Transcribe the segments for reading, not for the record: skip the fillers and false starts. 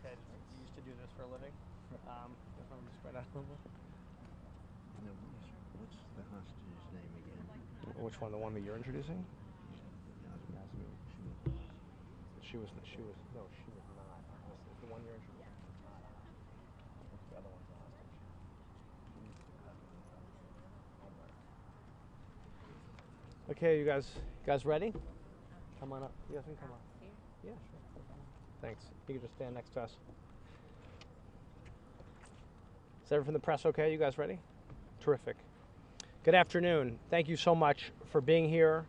Ted. You used to do this for a living. If I'm to spread out a little bit. No, what's the hostage's name again? Which one? The one that you're introducing? Yasmin. She was not. The one you're introducing was not. The other one's a hostage. Okay, you guys ready? Come on up. You guys can come up. Yeah, sure. Thanks. You can just stand next to us. Is everyone from the press okay? You guys ready? Terrific. Good afternoon. Thank you so much for being here.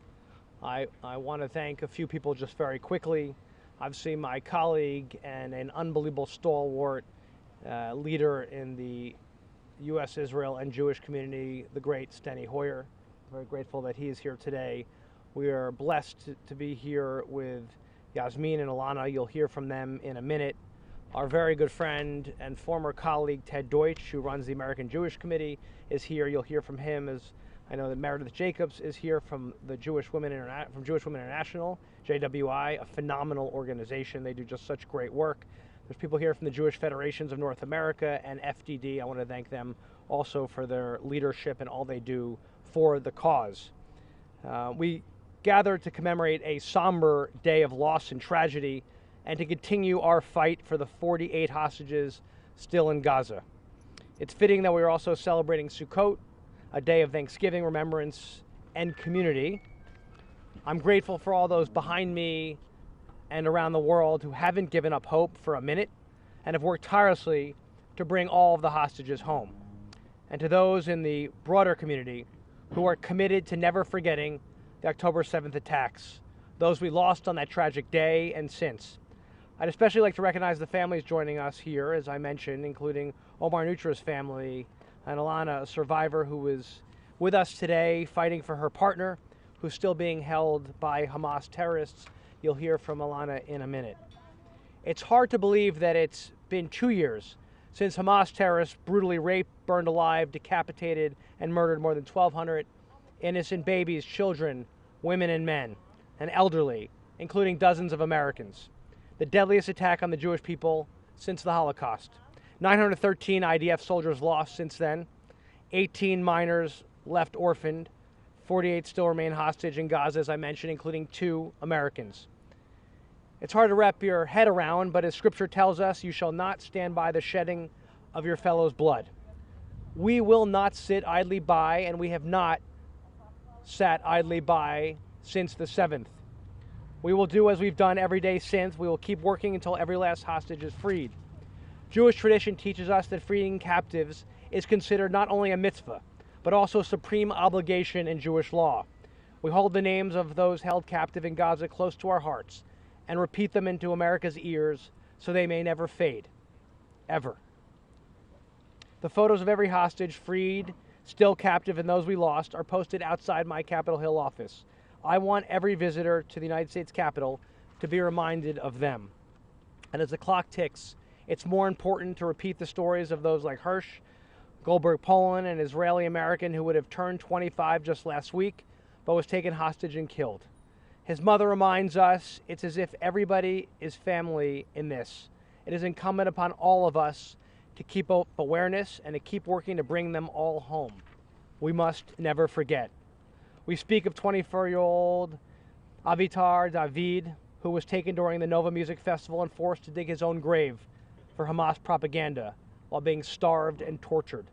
I want to thank a few people just very quickly. Obviously, my colleague and an unbelievable stalwart leader in the U.S., Israel, and Jewish community, the great Steny Hoyer. Very grateful that he is here today. We are blessed to be here with Yasmin and Alana. You'll hear from them in a minute. Our very good friend and former colleague Ted Deutsch, who runs the American Jewish Committee, is here. You'll hear from him. As I know that Meredith Jacobs is here from the Jewish Women International, JWI, a phenomenal organization. They do just such great work. There's people here from the Jewish Federations of North America and FDD. I want to thank them also for their leadership and all they do for the cause. We gathered to commemorate a somber day of loss and tragedy and to continue our fight for the 48 hostages still in Gaza. It's fitting that we are also celebrating Sukkot, a day of thanksgiving, remembrance, and community. I'm grateful for all those behind me and around the world who haven't given up hope for a minute and have worked tirelessly to bring all of the hostages home. And to those in the broader community who are committed to never forgetting the October 7th attacks, those we lost on that tragic day and since. I'd especially like to recognize the families joining us here, as I mentioned, including Omar Nutra's family and Alana, a survivor who is with us today fighting for her partner, who's still being held by Hamas terrorists. You'll hear from Alana in a minute. It's hard to believe that it's been 2 years since Hamas terrorists brutally raped, burned alive, decapitated, and murdered more than 1,200 innocent babies, children, women and men, and elderly, including dozens of Americans. The deadliest attack on the Jewish people since the Holocaust. 913 IDF soldiers lost since then, 18 minors left orphaned, 48 still remain hostage in Gaza, as I mentioned, including 2 Americans. It's hard to wrap your head around, but as Scripture tells us, you shall not stand by the shedding of your fellow's blood. We will not sit idly by, and we have not sat idly by since the 7th. We will do as we've done every day since. We will keep working until every last hostage is freed. Jewish tradition teaches us that freeing captives is considered not only a mitzvah, but also a supreme obligation in Jewish law. We hold the names of those held captive in Gaza close to our hearts and repeat them into America's ears so they may never fade, ever. The photos of every hostage freed, still captive, and those we lost are posted outside my Capitol Hill office. I want every visitor to the United States Capitol to be reminded of them. And as the clock ticks, it's more important to repeat the stories of those like Hirsch, Goldberg Poland, an Israeli-American who would have turned 25 just last week, but was taken hostage and killed. His mother reminds us it's as if everybody is family in this. It is incumbent upon all of us to keep up awareness and to keep working to bring them all home. We must never forget. We speak of 24-year-old Avitar David, who was taken during the Nova Music Festival and forced to dig his own grave for Hamas propaganda while being starved and tortured.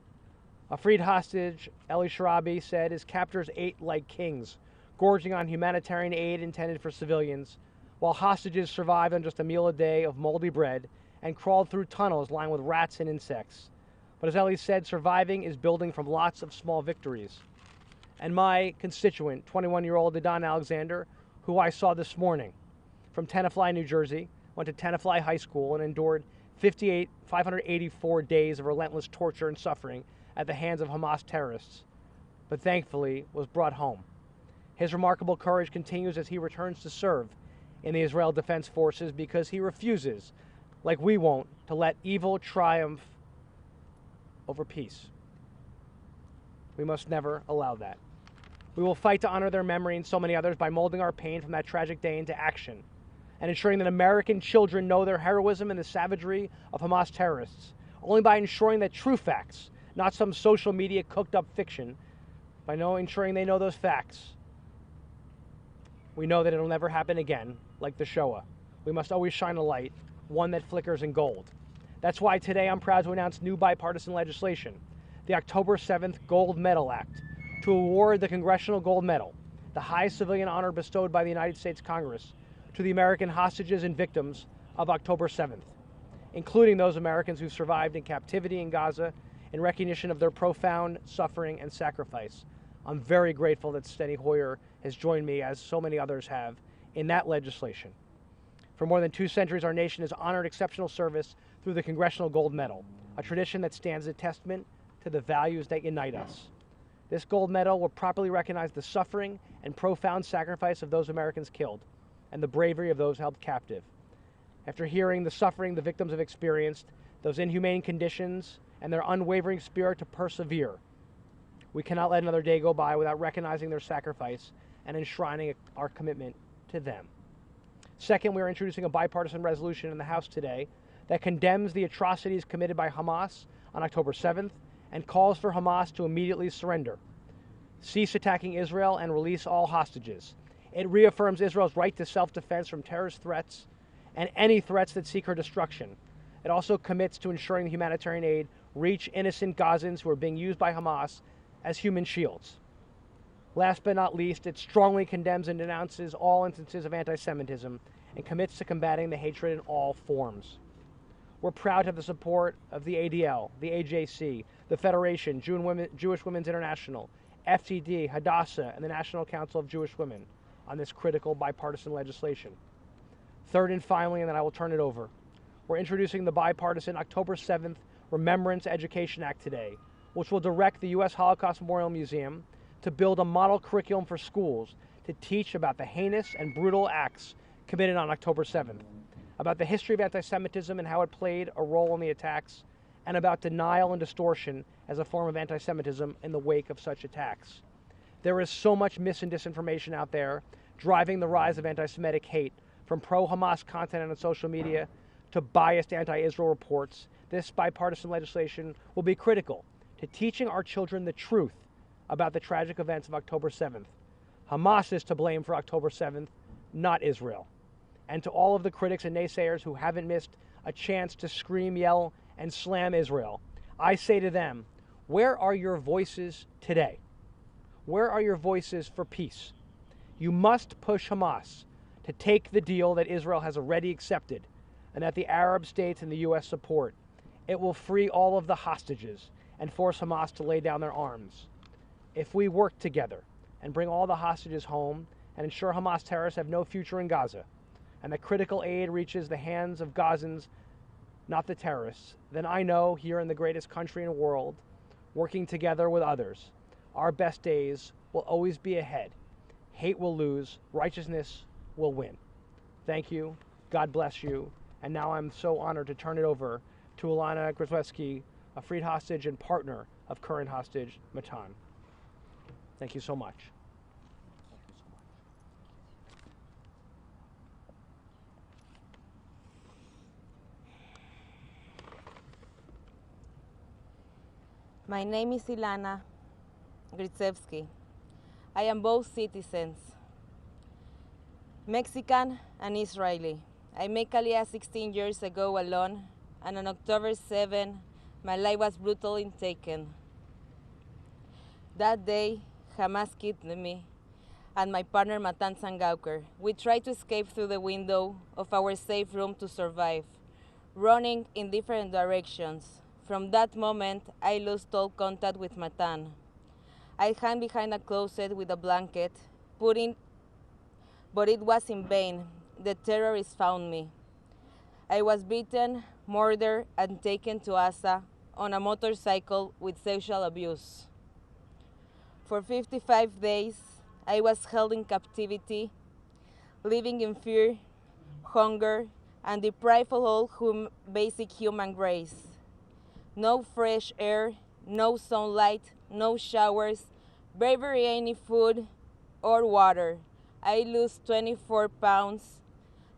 A freed hostage, Eli Sharabi, said his captors ate like kings, gorging on humanitarian aid intended for civilians, while hostages survived on just a meal a day of moldy bread and crawled through tunnels lined with rats and insects. But as Eli said, surviving is building from lots of small victories. And my constituent, 21-year-old Adon Alexander, who I saw this morning from Tenafly, New Jersey, went to Tenafly High School and endured 584 days of relentless torture and suffering at the hands of Hamas terrorists, but thankfully was brought home. His remarkable courage continues as he returns to serve in the Israel Defense Forces because he refuses, like we won't, to let evil triumph over peace. We must never allow that. We will fight to honor their memory and so many others by molding our pain from that tragic day into action. and ensuring that American children know their heroism and the savagery of Hamas terrorists. Only by ensuring that true facts, not some social media cooked up fiction, ensuring they know those facts, we know that it'll never happen again, like the Shoah. We must always shine a light, one that flickers in gold. That's why today I'm proud to announce new bipartisan legislation, the October 7th Gold Medal Act, to award the Congressional Gold Medal, the highest civilian honor bestowed by the United States Congress, to the American hostages and victims of October 7th, including those Americans who survived in captivity in Gaza, in recognition of their profound suffering and sacrifice. I'm very grateful that Steny Hoyer has joined me, as so many others have, in that legislation. For more than 2 centuries, our nation has honored exceptional service through the Congressional Gold Medal, a tradition that stands as a testament to the values that unite us. This gold medal will properly recognize the suffering and profound sacrifice of those Americans killed and the bravery of those held captive. After hearing the suffering the victims have experienced, those inhumane conditions, and their unwavering spirit to persevere, we cannot let another day go by without recognizing their sacrifice and enshrining our commitment to them. Second, we are introducing a bipartisan resolution in the House today that condemns the atrocities committed by Hamas on October 7th and calls for Hamas to immediately surrender, cease attacking Israel, and release all hostages. It reaffirms Israel's right to self-defense from terrorist threats and any threats that seek her destruction. It also commits to ensuring the humanitarian aid reach innocent Gazans who are being used by Hamas as human shields. Last but not least, it strongly condemns and denounces all instances of anti-Semitism and commits to combating the hatred in all forms. We're proud to have the support of the ADL, the AJC, the Federation, Jewish Women's International, FTD, Hadassah, and the National Council of Jewish Women on this critical bipartisan legislation. Third and finally, and then I will turn it over, we're introducing the bipartisan October 7th Remembrance Education Act today, which will direct the U.S. Holocaust Memorial Museum to build a model curriculum for schools to teach about the heinous and brutal acts committed on October 7th, about the history of anti-Semitism and how it played a role in the attacks, and about denial and distortion as a form of anti-Semitism in the wake of such attacks. There is so much mis and disinformation out there driving the rise of anti-Semitic hate, from pro-Hamas content on social media to biased anti-Israel reports. This bipartisan legislation will be critical to teaching our children the truth about the tragic events of October 7th. Hamas is to blame for October 7th, not Israel. And to all of the critics and naysayers who haven't missed a chance to scream, yell, and slam Israel, I say to them, where are your voices today? Where are your voices for peace? You must push Hamas to take the deal that Israel has already accepted and that the Arab states and the U.S. support. It will free all of the hostages and force Hamas to lay down their arms. If we work together and bring all the hostages home and ensure Hamas terrorists have no future in Gaza, and that critical aid reaches the hands of Gazans, not the terrorists, then I know here in the greatest country in the world, working together with others, our best days will always be ahead. Hate will lose, righteousness will win. Thank you, God bless you, and now I'm so honored to turn it over to Ilana Grozlewski, a freed hostage and partner of current hostage Matan. Thank you so much. My name is Ilana Grozlewski. I am both citizens, Mexican and Israeli. I made Aliyah 16 years ago alone, and on October 7, my life was brutally taken. That day, Hamas kidnapped me and my partner Matan Sangauker. We tried to escape through the window of our safe room to survive, running in different directions. From that moment, I lost all contact with Matan. I hid behind a closet with a blanket, but it was in vain. The terrorists found me. I was beaten, murdered, and taken to Gaza on a motorcycle with sexual abuse. For 55 days, I was held in captivity, living in fear, hunger, and deprived of all basic human grace. No fresh air, no sunlight, no showers, barely any food or water. I lost 24 pounds.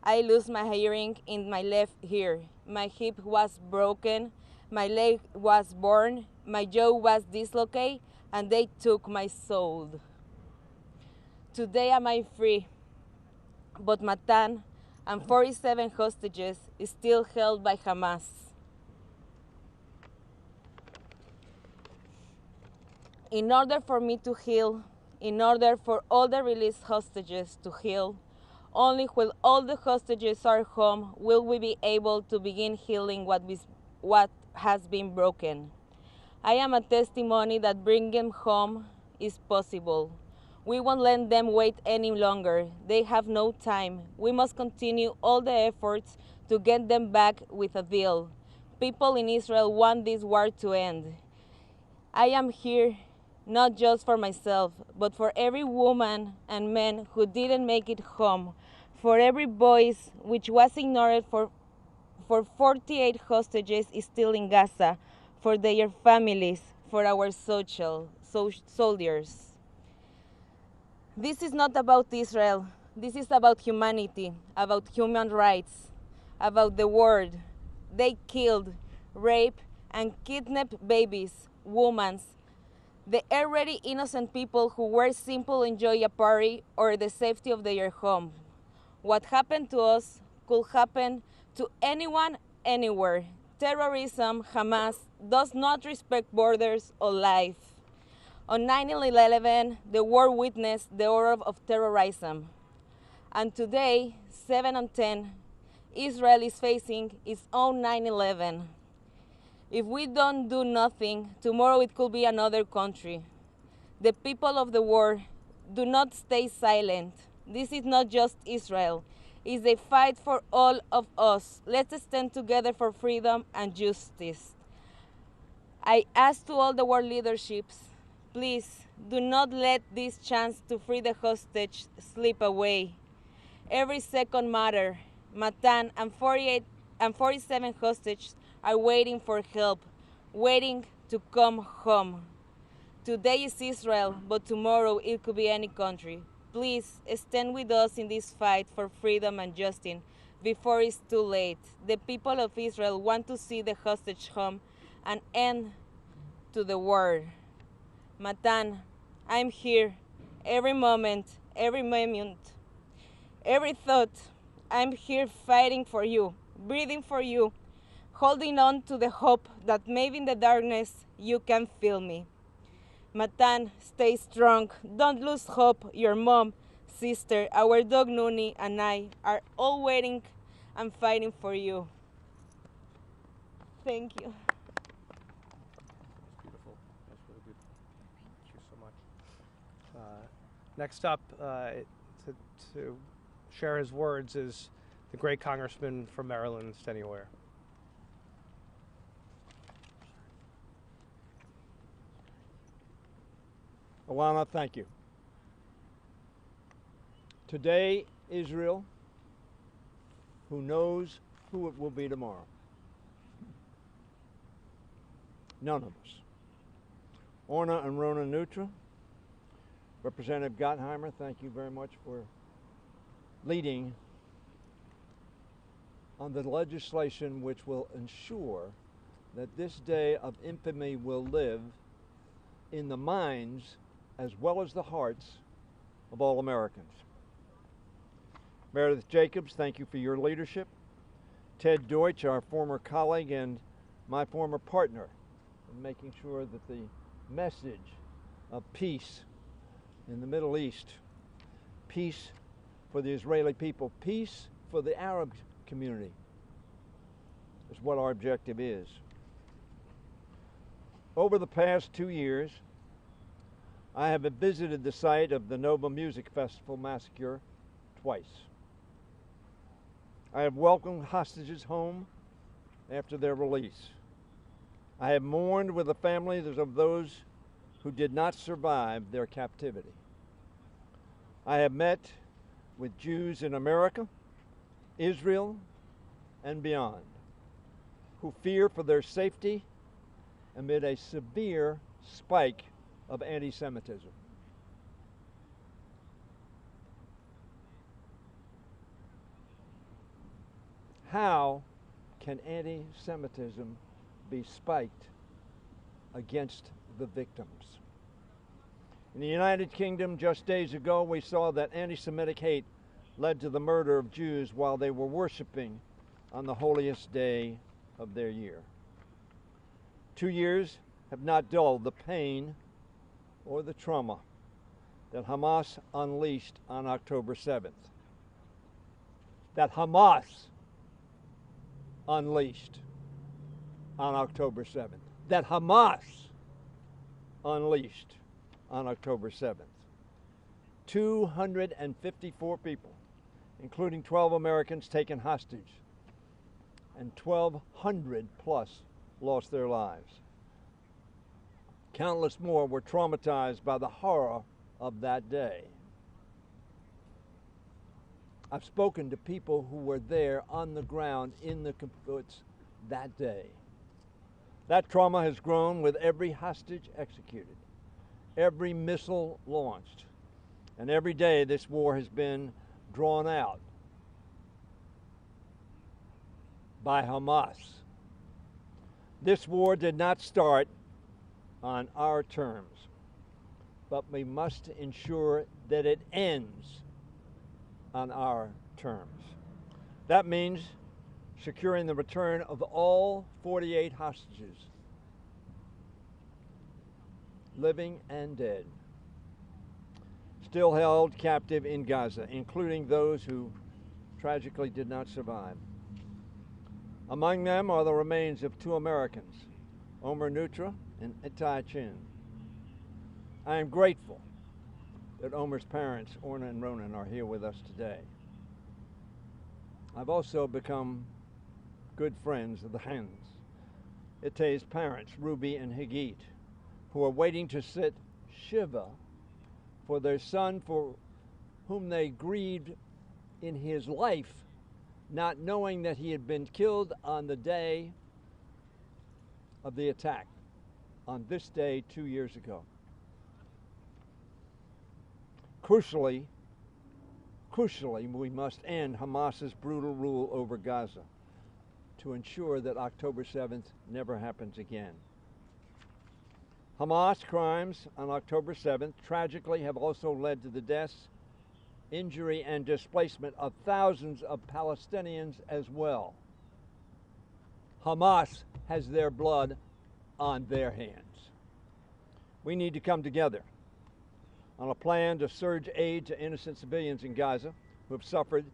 I lost my hearing in my left ear. My hip was broken, my leg was burned, my jaw was dislocated, and they took my soul. Today am I free, but Matan and 47 hostages is still held by Hamas. In order for me to heal, in order for all the released hostages to heal, only when all the hostages are home will we be able to begin healing what has been broken. I am a testimony that bringing them home is possible. We won't let them wait any longer. They have no time. We must continue all the efforts to get them back with a deal. People in Israel want this war to end. I am here not just for myself, but for every woman and man who didn't make it home, for every voice which was ignored, for 48 hostages is still in Gaza, for their families, for our soldiers. This is not about Israel. This is about humanity, about human rights, about the world. They killed, raped, and kidnapped babies, women, the already innocent people who were simply enjoying a party or the safety of their home. What happened to us could happen to anyone, anywhere. Terrorism, Hamas, does not respect borders or life. On 9/11, the world witnessed the horror of terrorism. And today, 7 on 10, Israel is facing its own 9/11. If we don't do nothing, tomorrow it could be another country. The people of the world, do not stay silent. This is not just Israel. It's a fight for all of us. Let's stand together for freedom and justice. I ask to all the world leaderships, please do not let this chance to free the hostage slip away. Every second matters. Matan and 47 hostages are waiting for help, waiting to come home. Today is Israel, but tomorrow it could be any country. Please stand with us in this fight for freedom and justice before it's too late. The people of Israel want to see the hostage home and end to the war. Matan, I'm here every moment, every thought. I'm here fighting for you, breathing for you, holding on to the hope that maybe in the darkness you can feel me. Matan, stay strong. Don't lose hope. Your mom, sister, our dog Nuni, and I are all waiting and fighting for you. Thank you. That's beautiful. That's really good. Thank you so much. Next up, to share his words is the great Congressman from Maryland, Steny Hoyer. Alana, thank you. Today, Israel, who knows who it will be tomorrow? None of us. Orna and Rona Nutra, Representative Gottheimer, thank you very much for leading on the legislation which will ensure that this day of infamy will live in the minds as well as the hearts of all Americans. Meredith Jacobs, thank you for your leadership. Ted Deutsch, our former colleague and my former partner in making sure that the message of peace in the Middle East, peace for the Israeli people, peace for the Arab community is what our objective is. Over the past 2 years, I have visited the site of the Nova Music Festival massacre twice. I have welcomed hostages home after their release. I have mourned with the families of those who did not survive their captivity. I have met with Jews in America, Israel, and beyond, who fear for their safety amid a severe spike of anti-Semitism. How can anti-Semitism be spiked against the victims? In the United Kingdom, just days ago, we saw that anti-Semitic hate led to the murder of Jews while they were worshiping on the holiest day of their year. 2 years have not dulled the pain or the trauma that Hamas unleashed on October 7th. That Hamas unleashed on October 7th. That Hamas unleashed on October 7th. 254 people, including 12 Americans, taken hostage, and 1,200 plus lost their lives. Countless more were traumatized by the horror of that day. I've spoken to people who were there on the ground in the kibbutz that day. That trauma has grown with every hostage executed, every missile launched, and every day this war has been drawn out by Hamas. This war did not start on our terms, but we must ensure that it ends on our terms. That means securing the return of all 48 hostages, living and dead, still held captive in Gaza, including those who tragically did not survive. Among them are the remains of 2 Americans, Omer Nutra and Itai Chin. I am grateful that Omer's parents, Orna and Ronan, are here with us today. I've also become good friends of the Hens, Itai's parents, Ruby and Hagit, who are waiting to sit Shiva for their son, for whom they grieved in his life, not knowing that he had been killed on the day of the attack, on this day 2 years ago. Crucially, we must end Hamas's brutal rule over Gaza to ensure that October 7th never happens again. Hamas crimes on October 7th tragically have also led to the deaths, injury, and displacement of thousands of Palestinians as well. Hamas has their blood on their hands. We need to come together on a plan to surge aid to innocent civilians in Gaza who have suffered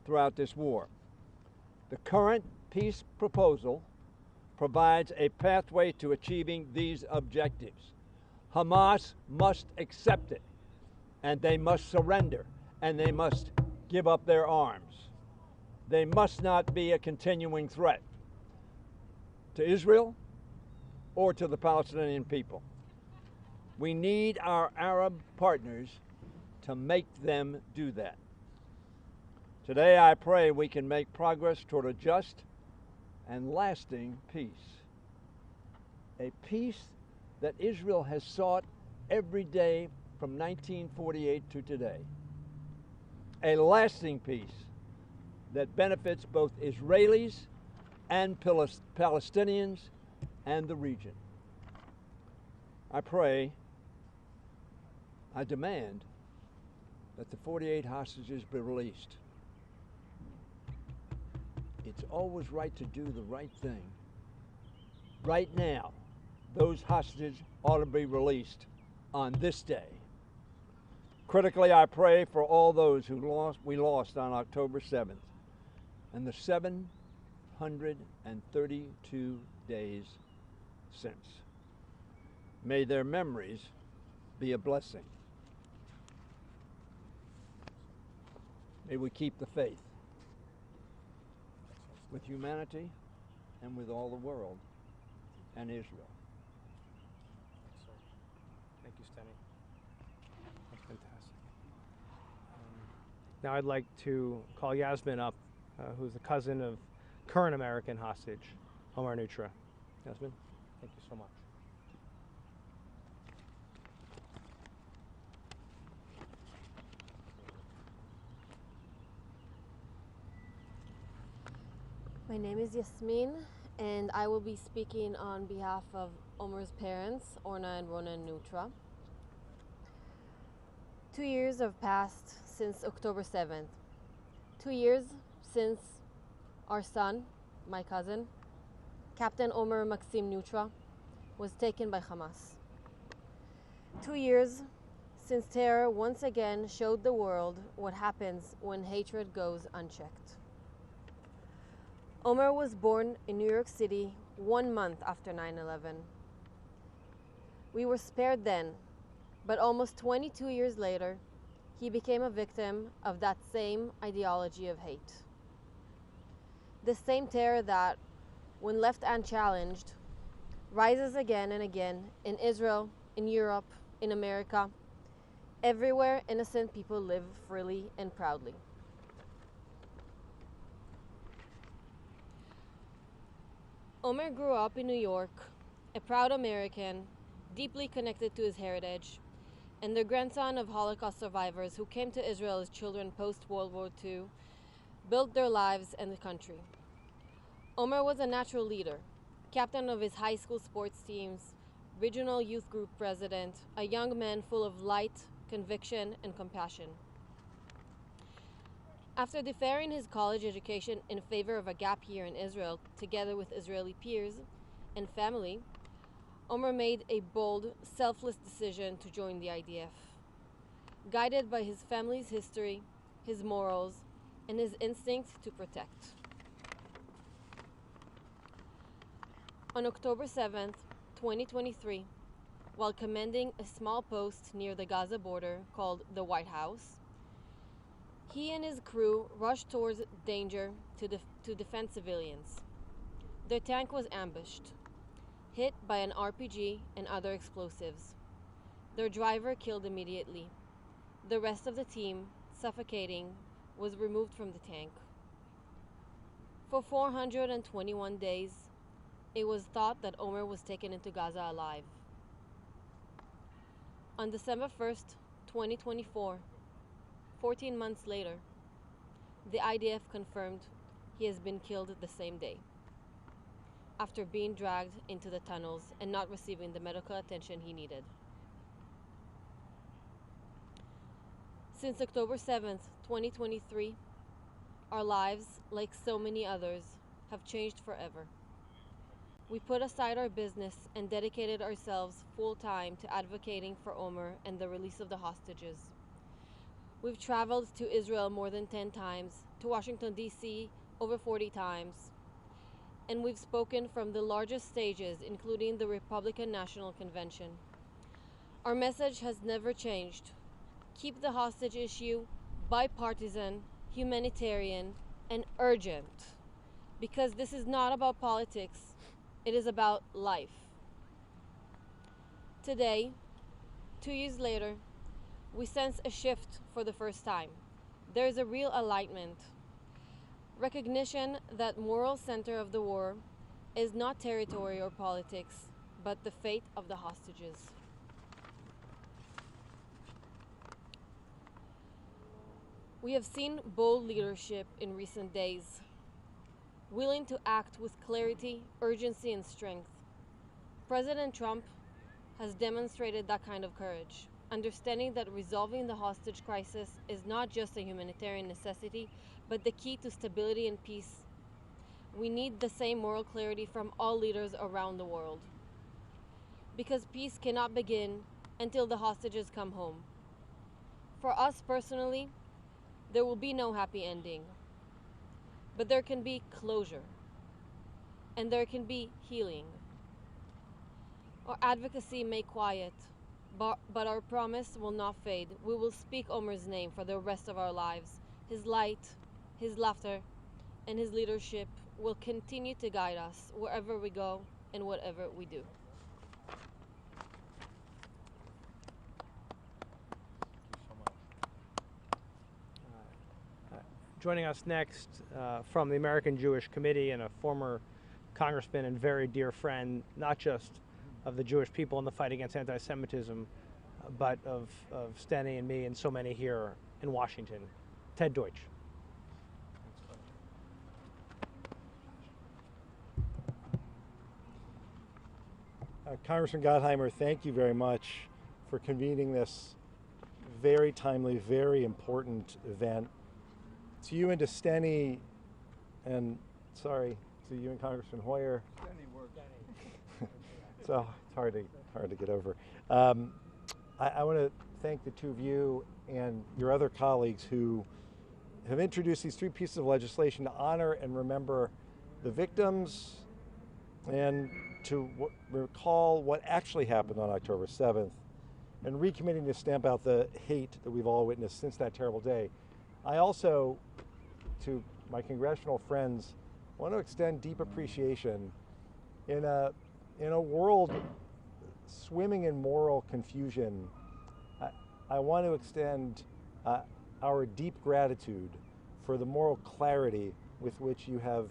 throughout this war. The current peace proposal provides a pathway to achieving these objectives. Hamas must accept it, and they must surrender, and they must give up their arms. They must not be a continuing threat to Israel or to the Palestinian people. We need our Arab partners to make them do that. Today, I pray we can make progress toward a just and lasting peace. A peace that Israel has sought every day from 1948 to today. A lasting peace that benefits both Israelis and Palestinians and the region. I pray, I demand that the 48 hostages be released. It's always right to do the right thing. Right now, those hostages ought to be released on this day. Critically, I pray for all those we lost on October 7th and the 732 days since. May their memories be a blessing. May we keep the faith with humanity and with all the world and Israel. Thank you, Steny. That's fantastic. Now I'd like to call Yasmin up, who's the cousin of current American hostage, Omer Nutra. Yasmin, thank you so much. My name is Yasmin, and I will be speaking on behalf of Omer's parents, Orna and Rona Nutra. 2 years have passed since October 7th. 2 years since our son, my cousin, Captain Omer Maxim Nutra, was taken by Hamas. 2 years since terror once again showed the world what happens when hatred goes unchecked. Omer was born in New York City 1 month after 9/11. We were spared then, but almost 22 years later, he became a victim of that same ideology of hate. The same terror that, when left unchallenged, rises again and again in Israel, in Europe, in America, everywhere innocent people live freely and proudly. Omer grew up in New York, a proud American, deeply connected to his heritage, and the grandson of Holocaust survivors who came to Israel as children post-World War II, built their lives and the country. Omer was a natural leader, captain of his high school sports teams, regional youth group president, a young man full of light, conviction, and compassion. After deferring his college education in favor of a gap year in Israel, together with Israeli peers and family, Omer made a bold, selfless decision to join the IDF. Guided by his family's history, his morals, and his instinct to protect. On October 7th, 2023, while commanding a small post near the Gaza border called the White House, he and his crew rushed towards danger to defend civilians. Their tank was ambushed, hit by an RPG and other explosives. Their driver killed immediately. The rest of the team, suffocating, was removed from the tank. For 421 days, it was thought that Omer was taken into Gaza alive. On December 1st, 2024, 14 months later, the IDF confirmed he has been killed the same day, after being dragged into the tunnels and not receiving the medical attention he needed. Since October 7th, 2023, our lives, like so many others, have changed forever. We put aside our business and dedicated ourselves full-time to advocating for Omer and the release of the hostages. We've traveled to Israel more than 10 times, to Washington, D.C. over 40 times, and we've spoken from the largest stages, including the Republican National Convention. Our message has never changed. Keep the hostage issue bipartisan, humanitarian, and urgent, because this is not about politics, it is about life. Today, 2 years later, we sense a shift for the first time. There is a real alignment. Recognition that moral center of the war is not territory or politics, but the fate of the hostages. We have seen bold leadership in recent days, willing to act with clarity, urgency, and strength. President Trump has demonstrated that kind of courage, understanding that resolving the hostage crisis is not just a humanitarian necessity, but the key to stability and peace. We need the same moral clarity from all leaders around the world, because peace cannot begin until the hostages come home. For us personally, there will be no happy ending, but there can be closure, and there can be healing. Our advocacy may quiet, but our promise will not fade. We will speak Omer's name for the rest of our lives. His light, his laughter, and his leadership will continue to guide us wherever we go and whatever we do. Joining us next from the American Jewish Committee and a former congressman and very dear friend, not just of the Jewish people in the fight against anti-Semitism, but of Steny and me and so many here in Washington, Ted Deutsch. Congressman Gottheimer, thank you very much for convening this very timely, very important event. To you and to Steny, and sorry, to you and Congressman Hoyer. So it's hard to get over. I want to thank the two of you and your other colleagues who have introduced these three pieces of legislation to honor and remember the victims and to recall what actually happened on October 7th, and recommitting to stamp out the hate that we've all witnessed since that terrible day. I also, to my congressional friends, want to extend deep appreciation in a world swimming in moral confusion. I want to extend our deep gratitude for the moral clarity with which you have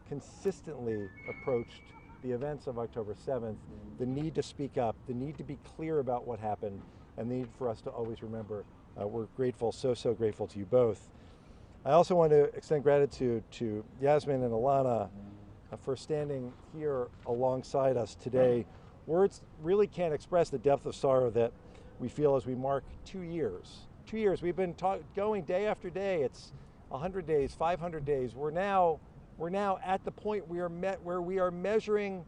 consistently approached the events of October 7th, the need to speak up, the need to be clear about what happened, and the need for us to always remember. We're grateful, so grateful to you both. I also want to extend gratitude to Yasmin and Alana for standing here alongside us today. Words really can't express the depth of sorrow that we feel as we mark 2 years. 2 years, we've been going day after day. It's 100 days, 500 days. We're now at the point where we are measuring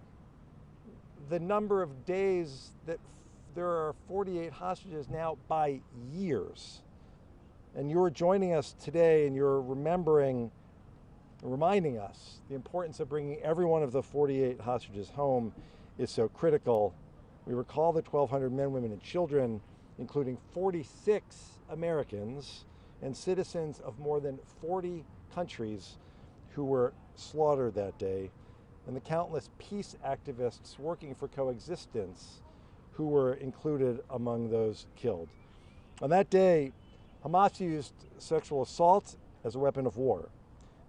the number of days that there are 48 hostages now by years. And you're joining us today and you're reminding us the importance of bringing every one of the 48 hostages home is so critical. We recall the 1,200 men, women, and children, including 46 Americans and citizens of more than 40 countries who were slaughtered that day, and the countless peace activists working for coexistence who were included among those killed. On that day, Hamas used sexual assault as a weapon of war.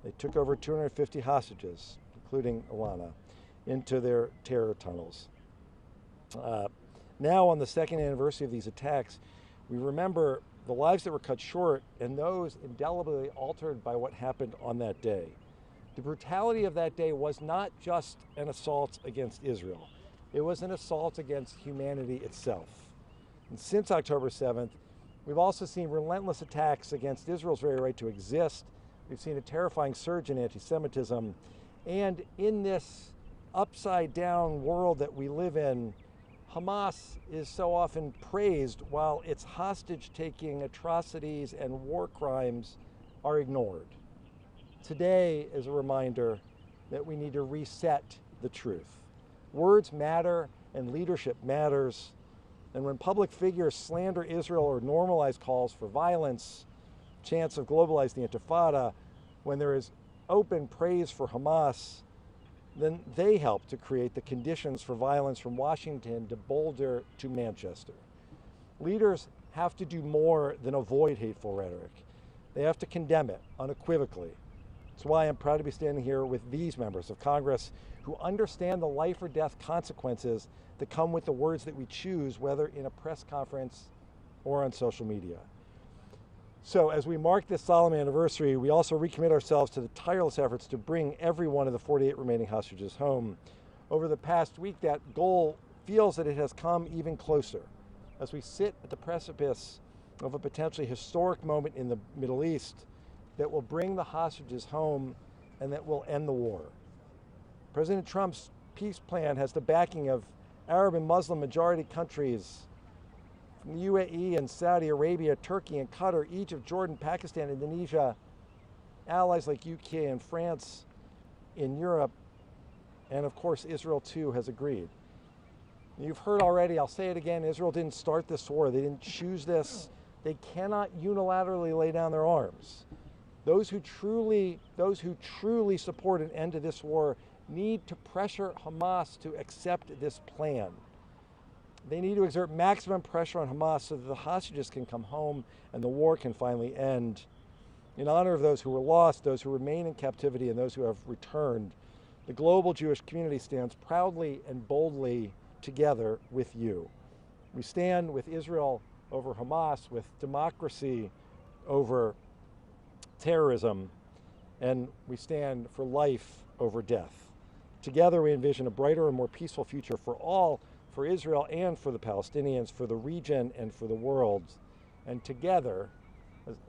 They took over 250 hostages, including Alana, into their terror tunnels. Now, on the second anniversary of these attacks, we remember the lives that were cut short and those indelibly altered by what happened on that day. The brutality of that day was not just an assault against Israel. It was an assault against humanity itself. And since October 7th, we've also seen relentless attacks against Israel's very right to exist. We've seen a terrifying surge in anti-Semitism. And in this upside down world that we live in, Hamas is so often praised while its hostage-taking atrocities and war crimes are ignored. Today is a reminder that we need to reset the truth. Words matter and leadership matters. And when public figures slander Israel or normalize calls for violence, chants of globalize the Intifada, when there is open praise for Hamas, then they help to create the conditions for violence from Washington to Boulder to Manchester. Leaders have to do more than avoid hateful rhetoric. They have to condemn it unequivocally. That's why I'm proud to be standing here with these members of Congress who understand the life or death consequences that come with the words that we choose, whether in a press conference or on social media. So as we mark this solemn anniversary, we also recommit ourselves to the tireless efforts to bring every one of the 48 remaining hostages home. Over the past week, that goal feels that it has come even closer as we sit at the precipice of a potentially historic moment in the Middle East that will bring the hostages home and that will end the war. President Trump's peace plan has the backing of Arab and Muslim majority countries from the UAE and Saudi Arabia, Turkey and Qatar, Egypt, Jordan, Pakistan, Indonesia, allies like UK and France in Europe, and of course Israel too has agreed. You've heard already, I'll say it again, Israel didn't start this war. They didn't choose this. They cannot unilaterally lay down their arms. Those who truly support an end to this war need to pressure Hamas to accept this plan. They need to exert maximum pressure on Hamas so that the hostages can come home and the war can finally end. In honor of those who were lost, those who remain in captivity, and those who have returned, the global Jewish community stands proudly and boldly together with you. We stand with Israel over Hamas, with democracy over terrorism, and we stand for life over death. Together we envision a brighter and more peaceful future for all for Israel and for the Palestinians, for the region and for the world. And together,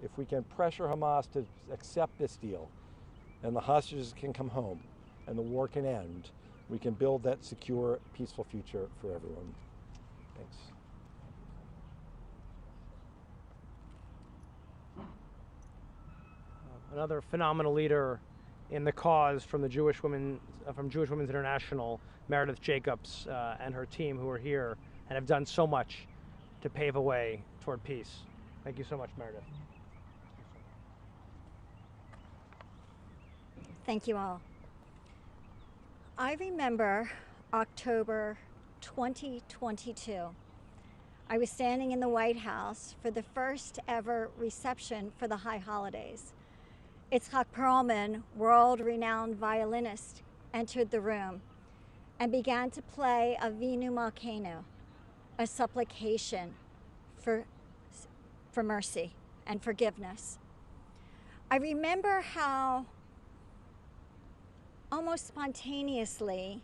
if we can pressure Hamas to accept this deal, and the hostages can come home, and the war can end, we can build that secure, peaceful future for everyone. Thanks. Another phenomenal leader in the cause from the Jewish Women's International, Meredith Jacobs, and her team, who are here and have done so much to pave a way toward peace. Thank you so much, Meredith. Thank you all. I remember October 2022. I was standing in the White House for the first ever reception for the high holidays. Itzhak Perlman, world-renowned violinist, entered the room and began to play Avinu Malkeinu, a supplication for mercy and forgiveness. I remember how almost spontaneously,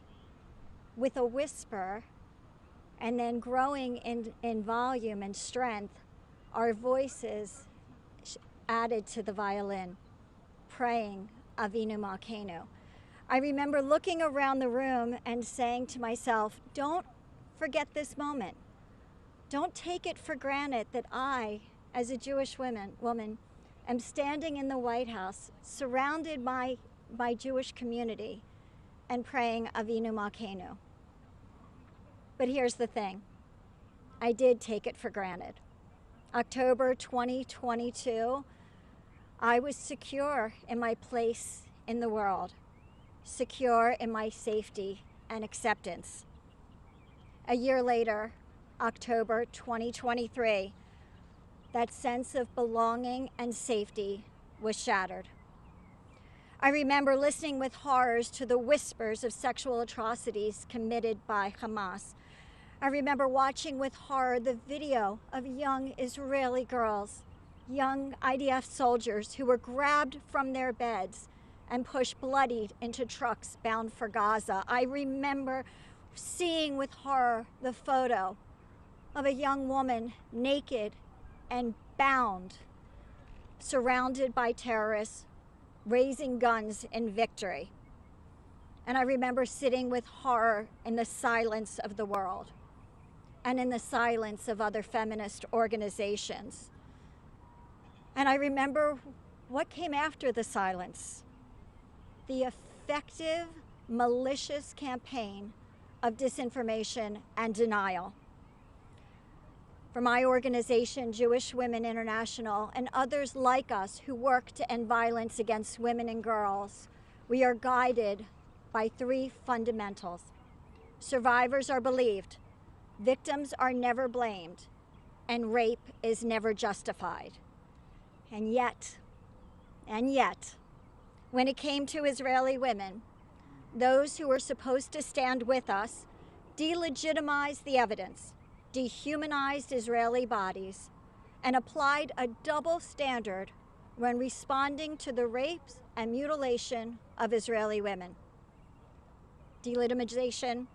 with a whisper and then growing in volume and strength, our voices added to the violin, praying Avinu Malkeinu. I remember looking around the room and saying to myself, don't forget this moment. Don't take it for granted that I, as a Jewish woman, am standing in the White House, surrounded by my Jewish community, and praying Avinu Malkeinu. But here's the thing. I did take it for granted. October 2022, I was secure in my place in the world, secure in my safety and acceptance. A year later, October 2023, that sense of belonging and safety was shattered. I remember listening with horrors to the whispers of sexual atrocities committed by Hamas. I remember watching with horror the video of young Israeli girls, young IDF soldiers who were grabbed from their beds and pushed bloodied into trucks bound for Gaza. I remember seeing with horror the photo of a young woman naked and bound, surrounded by terrorists, raising guns in victory. And I remember sitting with horror in the silence of the world and in the silence of other feminist organizations. And I remember what came after the silence: the effective, malicious campaign of disinformation and denial. For my organization, Jewish Women International, and others like us who work to end violence against women and girls, we are guided by three fundamentals. Survivors are believed, victims are never blamed, and rape is never justified. And yet, when it came to Israeli women, those who were supposed to stand with us delegitimized the evidence, dehumanized Israeli bodies, and applied a double standard when responding to the rapes and mutilation of Israeli women. Delegitimization,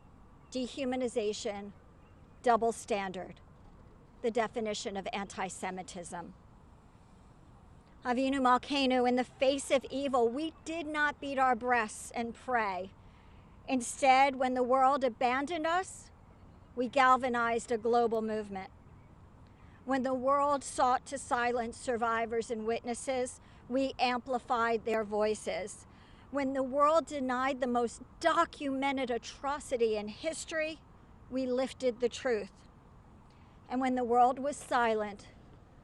dehumanization, double standard, the definition of anti-Semitism. Avinu Malkeinu, in the face of evil, we did not beat our breasts and pray. Instead, when the world abandoned us, we galvanized a global movement. When the world sought to silence survivors and witnesses, we amplified their voices. When the world denied the most documented atrocity in history, we lifted the truth. And when the world was silent,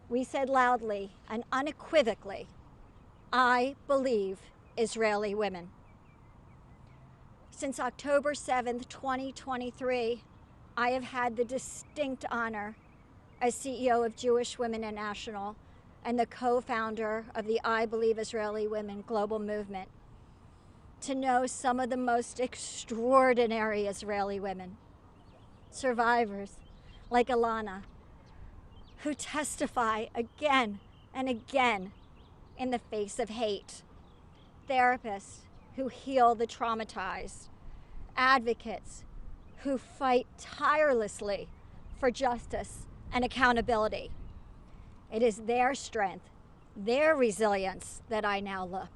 we said loudly and unequivocally, I believe Israeli women. Since October 7th, 2023, I have had the distinct honor as CEO of Jewish Women International and the co-founder of the I Believe Israeli Women global movement to know some of the most extraordinary Israeli women, survivors like Alana, who testify again and again in the face of hate, therapists who heal the traumatized, advocates who fight tirelessly for justice and accountability. It is their strength, their resilience that I now look.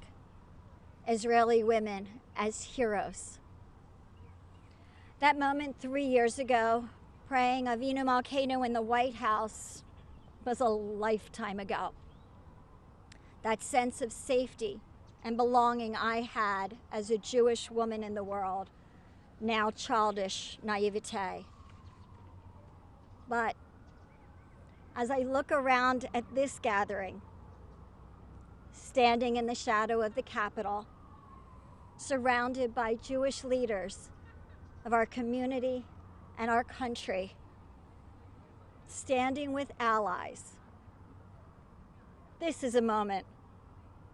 Israeli women as heroes. That moment 3 years ago, praying Avinu Malkeinu in the White House, was a lifetime ago. That sense of safety and belonging I had as a Jewish woman in the world, now childish naivete. But as I look around at this gathering, standing in the shadow of the Capitol, surrounded by Jewish leaders of our community and our country, standing with allies, this is a moment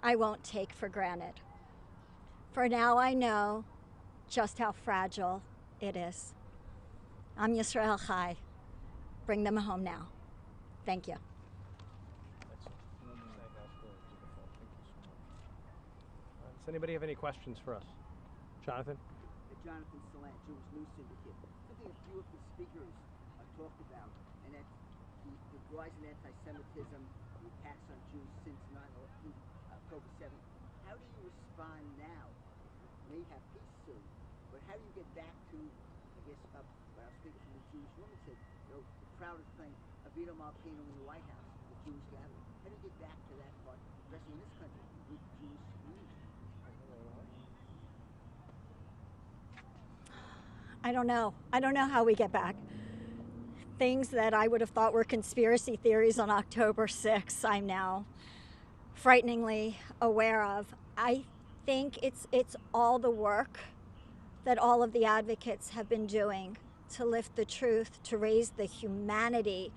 I won't take for granted. For now I know just how fragile it is. Am Yisrael Chai. Bring them home now. Thank you. Does anybody have any questions for us? Jonathan? Jonathan Salant, Jewish News Syndicate. Something a few of the speakers talked about, and that's the rise in anti-Semitism, the attacks on Jews since October 7th. How do you respond now? You may have peace soon, but how do you get back to, I guess, what I was speaking from the Jewish woman said, the proudest thing, Avinu Malkeinu in the White House, the Jewish gathering. How do you get back to that part, especially in this country, with the Jewish community? I don't know. I don't know how we get back. Things that I would have thought were conspiracy theories on October 6th, I'm now frighteningly aware of. I think it's all the work that all of the advocates have been doing to lift the truth, to raise the humanity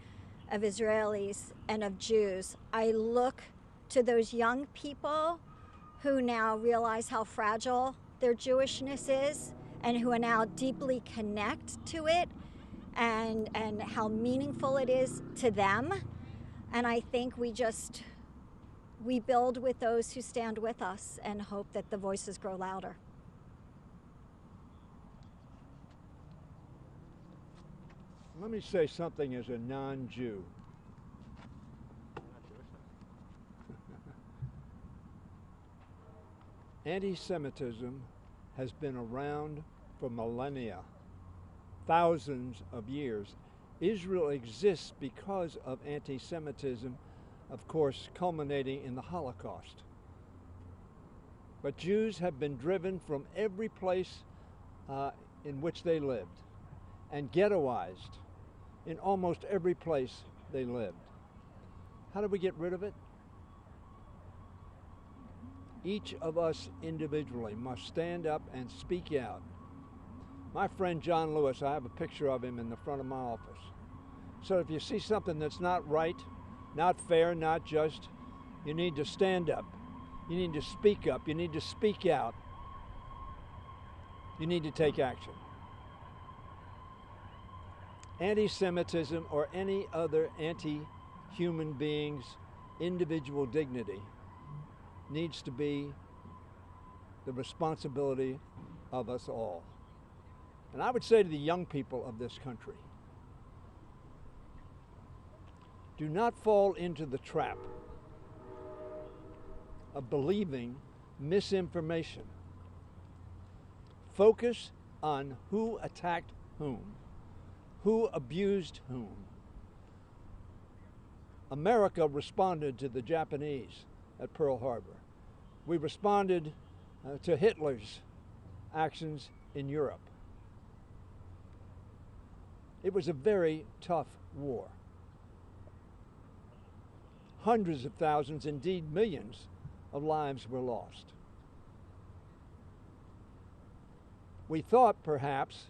of Israelis and of Jews. I look to those young people who now realize how fragile their Jewishness is, and who are now deeply connect to it and how meaningful it is to them. And I think we build with those who stand with us and hope that the voices grow louder. Let me say something as a non-Jew. Anti-Semitism has been around for millennia, thousands of years. Israel exists because of anti-Semitism, of course, culminating in the Holocaust. But Jews have been driven from every place in which they lived and ghettoized in almost every place they lived. How do we get rid of it? Each of us individually must stand up and speak out. My friend John Lewis, I have a picture of him in the front of my office. So if you see something that's not right, not fair, not just, you need to stand up. You need to speak up. You need to speak out. You need to take action. Anti-Semitism or any other anti-human being's individual dignity needs to be the responsibility of us all. And I would say to the young people of this country, do not fall into the trap of believing misinformation. Focus on who attacked whom, who abused whom. America responded to the Japanese at Pearl Harbor. We responded to Hitler's actions in Europe. It was a very tough war. Hundreds of thousands, indeed millions, of lives were lost. We thought, perhaps,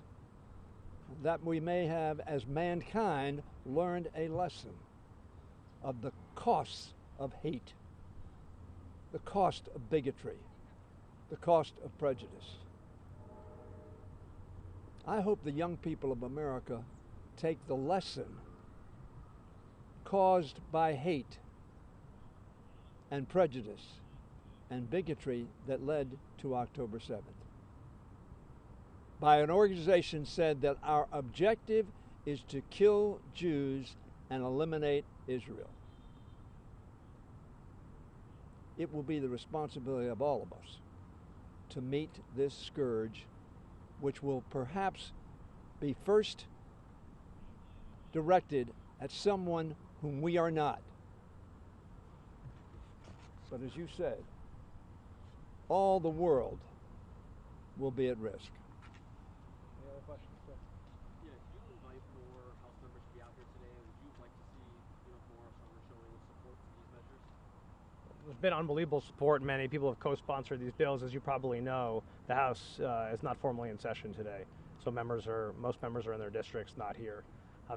that we may have, as mankind, learned a lesson of the costs of hate, the cost of bigotry, the cost of prejudice. I hope the young people of America take the lesson caused by hate and prejudice and bigotry that led to October 7th. by an organization said that our objective is to kill Jews and eliminate Israel. It will be the responsibility of all of us to meet this scourge, which will perhaps be first directed at someone whom we are not. But as you said, all the world will be at risk. Any other questions? Yeah, do you invite more House members to be out here today? Would you like to see more stronger showing of support for these measures? There's been unbelievable support. Many people have co-sponsored these bills. As you probably know, the House is not formally in session today, so most members are in their districts, not here.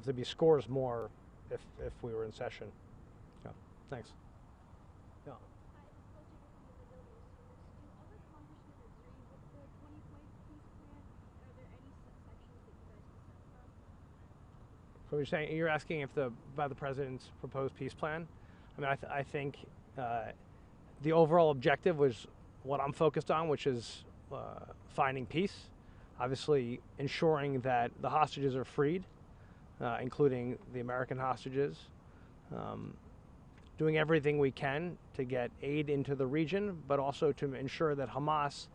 There'd be scores more if we were in session. Yeah, thanks. Yeah. So you're asking if about the president's proposed peace plan? I mean, I think the overall objective was what I'm focused on, which is finding peace. Obviously, ensuring that the hostages are freed, including the American hostages. Doing everything we can to get aid into the region, but also to ensure that Hamas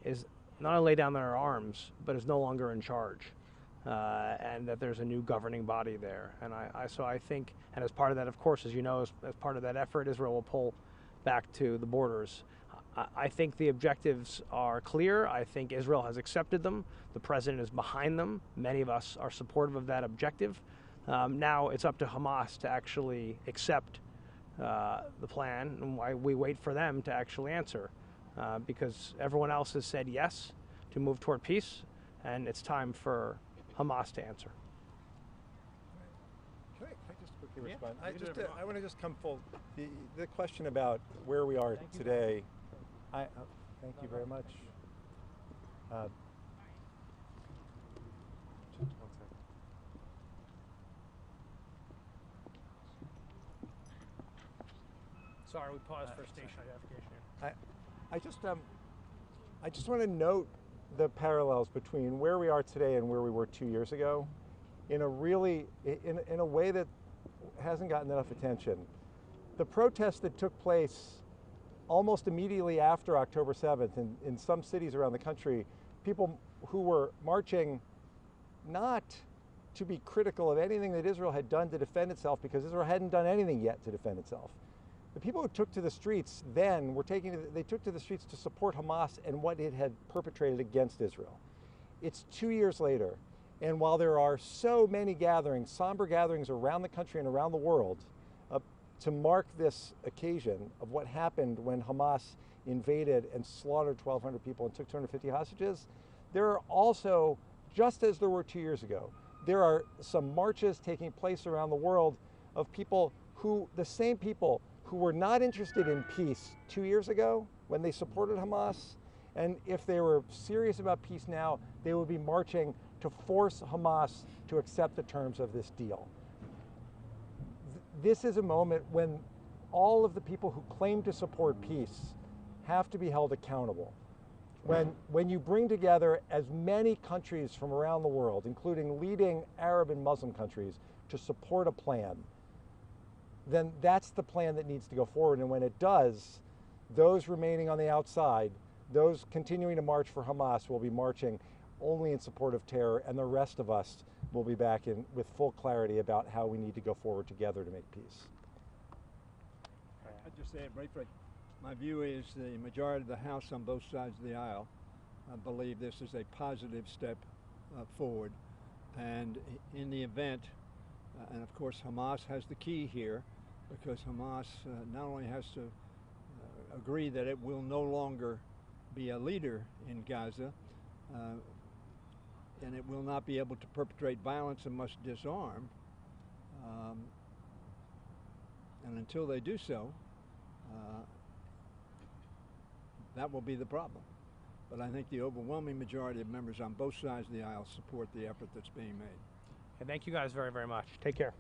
is not only lay down their arms, but is no longer in charge. And that there's a new governing body there. And so I think, and as part of that, of course, as you know, as part of that effort, Israel will pull back to the borders. I think the objectives are clear. I think Israel has accepted them. The president is behind them. Many of us are supportive of that objective. Now it's up to Hamas to actually accept the plan, and why we wait for them to actually answer. Because everyone else has said yes to move toward peace, and it's time for Hamas to answer. Can I just quickly respond? I want to just come full. The question about where we are today. Thank you very much. Just 1 second. Sorry, we paused for station identification. I just want to note the parallels between where we are today and where we were 2 years ago in a way that hasn't gotten enough attention. The protests that took place almost immediately after October 7th in some cities around the country, people who were marching not to be critical of anything that Israel had done to defend itself, because Israel hadn't done anything yet to defend itself. The people who took to the streets then they took to the streets to support Hamas and what it had perpetrated against Israel. It's 2 years later, and while there are so many gatherings, somber gatherings around the country and around the world to mark this occasion of what happened when Hamas invaded and slaughtered 1,200 people and took 250 hostages, there are also, just as there were 2 years ago, there are some marches taking place around the world of the same people who were not interested in peace 2 years ago when they supported Hamas, and if they were serious about peace now, they would be marching to force Hamas to accept the terms of this deal. This is a moment when all of the people who claim to support peace have to be held accountable. When you bring together as many countries from around the world, including leading Arab and Muslim countries, to support a plan, then that's the plan that needs to go forward. And when it does, those remaining on the outside, those continuing to march for Hamas, will be marching only in support of terror, and the rest of us will be back in with full clarity about how we need to go forward together to make peace. I'd just say it briefly. My view is the majority of the House on both sides of the aisle believe this is a positive step forward. And in the event, and of course Hamas has the key here, because Hamas not only has to agree that it will no longer be a leader in Gaza, and it will not be able to perpetrate violence and must disarm. And until they do so, that will be the problem. But I think the overwhelming majority of members on both sides of the aisle support the effort that's being made. And thank you guys very, very much. Take care.